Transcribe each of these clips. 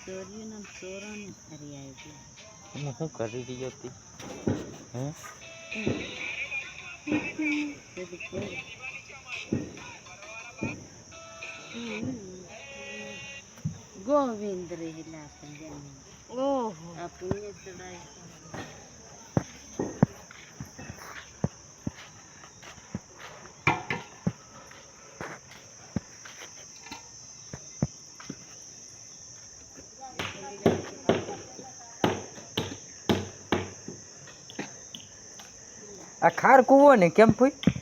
ચોરીઓના ચોરોને ફરી આવી હું શું કરી રહી હતી હે ગોવિંદ રહેલા ઓહો આ પુણ્ય ચડાય આ ખાર કૂવો ને કેમ ફૂઈ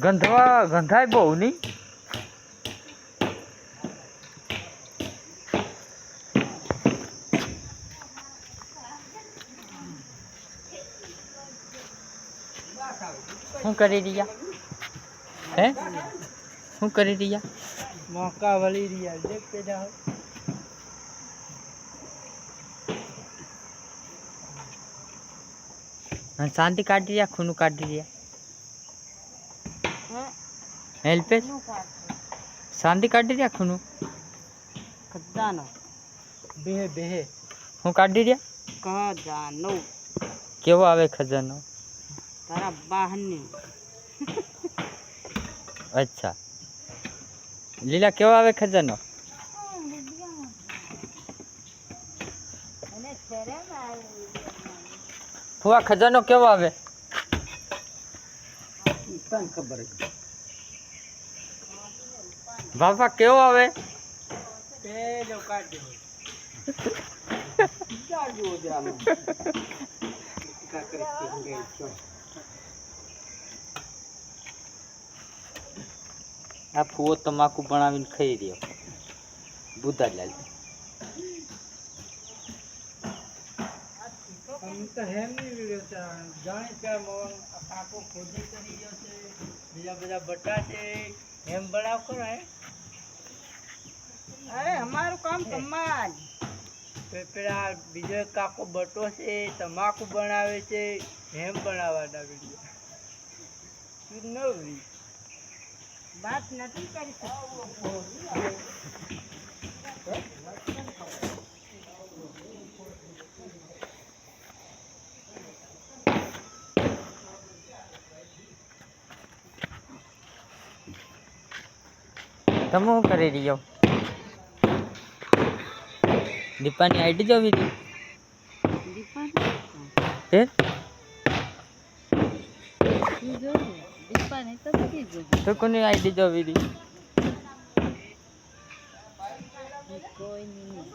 ગંધાય બહુ નહીં શું કરી રહ્યા હે શું કરી રહ્યા मौका वाली रिया देख पे जाओ શાંતિ કાઢી રહ્યા ખૂનું કાઢી રહ્યા હેલ્પેશ શાંતિ કાઢી રહ્યા ખૂનું ખજાનો बेहे बेहे હું કાઢી રહ્યા ખજાનો કેવો આવે ખજાનો તારા બહાને અચ્છા લીલા કેવો આવે ખજાનો ફુવા ખજાનો કેવો આવે खबर બાપા કેવો આવે पे जो काट दो क्या जो जानो क्या करते हैं આ ફુવો તમાકુ બનાવીને ખાઈ રહ્યો બુધાલાલ हम तो हेम नहीं वीडियो जाने क्या मोन काको खोजी करी जैसे बीजा बीजा बटाटे हेम बनाव करो है અરે અમારું કામ કમાલ પેલા બીજો કાકો બટો છે તમાકુ બનાવે છે હેમ બનાવવાના વિડીયો નવરી વાત નથી કરી શકતી તમે શું કરી રહ્યો દીપાની આઈડી જોવી હતી હે દીપાને તો બધી જોઈ તો કોની આઈડી જોવી હતી કોઈ નહીં